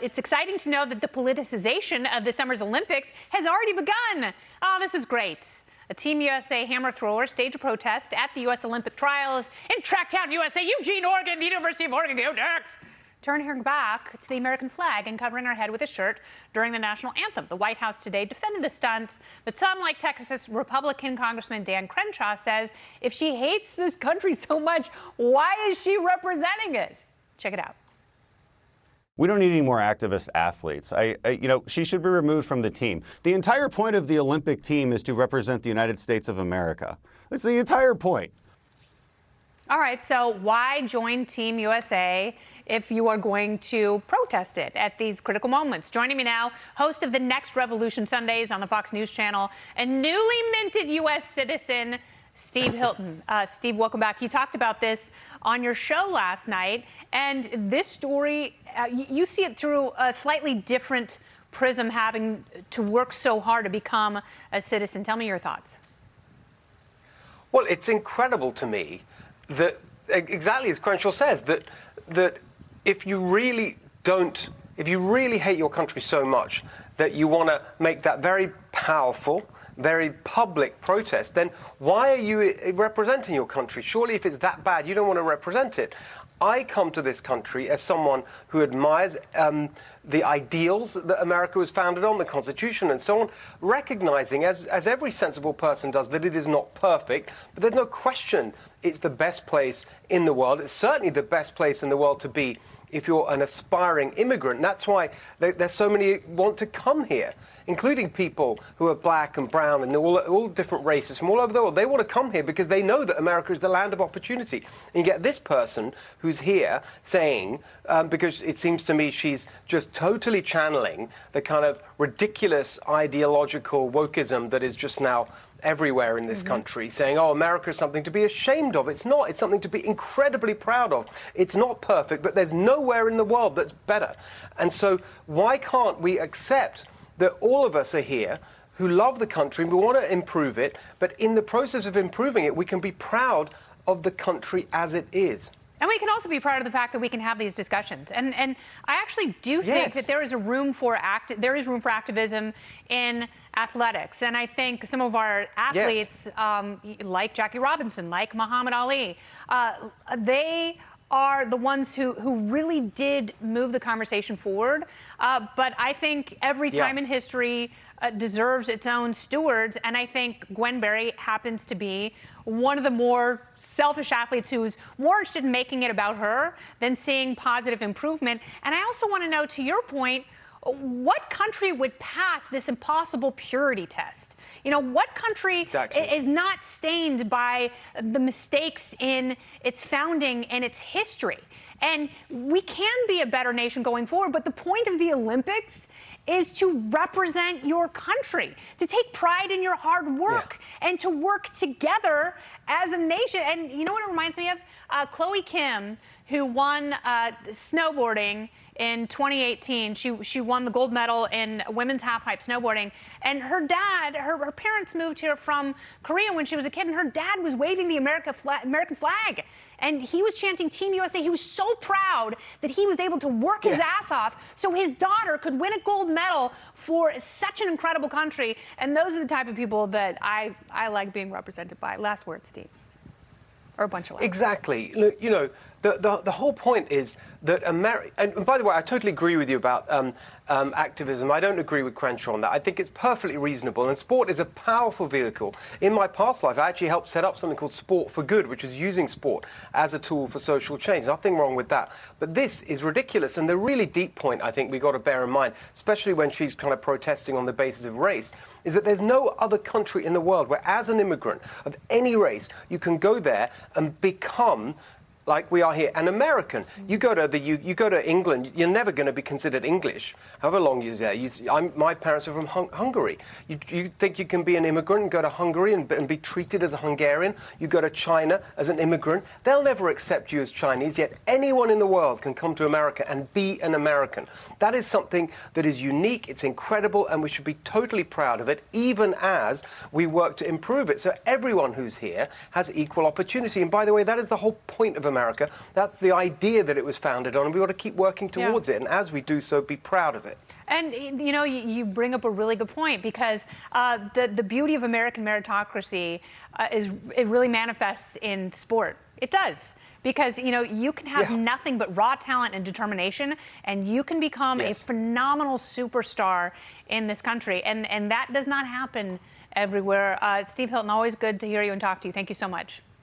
it's exciting to know that the politicization of this summer's Olympics has already begun. Oh, this is great. A Team USA hammer thrower staged a protest at the U.S. Olympic trials in Tracktown, USA, Eugene, Oregon, the University of Oregon. Go Ducks! Turning back to the American flag and covering her head with a shirt during the national anthem. The White House today defended the stunt, but some, like Texas Republican Congressman Dan Crenshaw, says if she hates this country so much, why is she representing it? Check it out. We don't need any more activist athletes. She should be removed from the team. The entire point of the Olympic team is to represent the United States of America. That's the entire point. All right, so why join Team USA if you are going to protest it at these critical moments? Joining me now, host of the Next Revolution Sundays on the Fox News Channel, a newly minted U.S. citizen, Steve Hilton. Steve, welcome back. You talked about this on your show last night, and this story, you see it through a slightly different prism, having to work so hard to become a citizen. Tell me your thoughts. Well, it's incredible to me that, exactly as Crenshaw says, that if you really hate your country so much that you want to make that very powerful, very public protest, then why are you representing your country? Surely if it's that bad, you don't want to represent it. I come to this country as someone who admires the ideals that America was founded on, the Constitution and so on, recognizing, as every sensible person does, that it is not perfect, but there's no question it's the best place in the world. It's certainly the best place in the world to be if you're an aspiring immigrant. And that's why there's so many want to come here, including people who are black and brown and all different races from all over the world. They want to come here because they know that America is the land of opportunity. And you get this person who's here saying, because it seems to me she's just totally channeling the kind of ridiculous ideological wokeism that is just now everywhere in this country, saying, oh, America is something to be ashamed of. It's not. It's something to be incredibly proud of. It's not perfect, but there's nowhere in the world that's better. And so why can't we accept that all of us are here who love the country and we want to improve it, but in the process of improving it, we can be proud of the country as it is. And we can also be proud of the fact that we can have these discussions. And I actually do think that there is room for activism in athletics. And I think some of our athletes, like Jackie Robinson, like Muhammad Ali, they are the ones who really did move the conversation forward. But I think every time in history deserves its own stewards. And I think Gwen Berry happens to be one of the more selfish athletes who's more interested in making it about her than seeing positive improvement. And I also want to know, to your point, what country would pass this impossible purity test? You know, what country is not stained by the mistakes in its founding and its history? And we can be a better nation going forward, but the point of the Olympics is to represent your country, to take pride in your hard work, and to work together as a nation. And you know what it reminds me of? Chloe Kim, who won snowboarding in 2018. She won the gold medal in women's half-pipe snowboarding. And her dad, her parents moved here from Korea when she was a kid, and her dad was waving the American flag. And he was chanting Team USA. He was so proud that he was able to work his ass off so his daughter could win a gold medal for such an incredible country. And those are the type of people that I like being represented by. Last word, Steve. Or a bunch of last Exactly. Look, you know, the whole point is that America, and by the way, I totally agree with you about activism. I don't agree with Crenshaw on that. I think it's perfectly reasonable, and sport is a powerful vehicle. In my past life, I actually helped set up something called Sport for Good, which is using sport as a tool for social change. Nothing wrong with that. But this is ridiculous, and the really deep point I think we got to bear in mind, especially when she's kind of protesting on the basis of race, is that there's no other country in the world where, as an immigrant of any race, you can go there and become, like we are here, an American. You go to England, you're never going to be considered English, however long you're there. My parents are from Hungary. You think you can be an immigrant and go to Hungary and be treated as a Hungarian? You go to China as an immigrant. They'll never accept you as Chinese, yet anyone in the world can come to America and be an American. That is something that is unique, it's incredible, and we should be totally proud of it, even as we work to improve it. So everyone who's here has equal opportunity. And by the way, that is the whole point of America. That's the idea that it was founded on, and we ought to keep working towards it. And as we do so, be proud of it. And, you know, you bring up a really good point, because the beauty of American meritocracy it really manifests in sport. It does. Because, you know, you can have nothing but raw talent and determination, and you can become a phenomenal superstar in this country. And that does not happen everywhere. Steve Hilton, always good to hear you and talk to you. Thank you so much.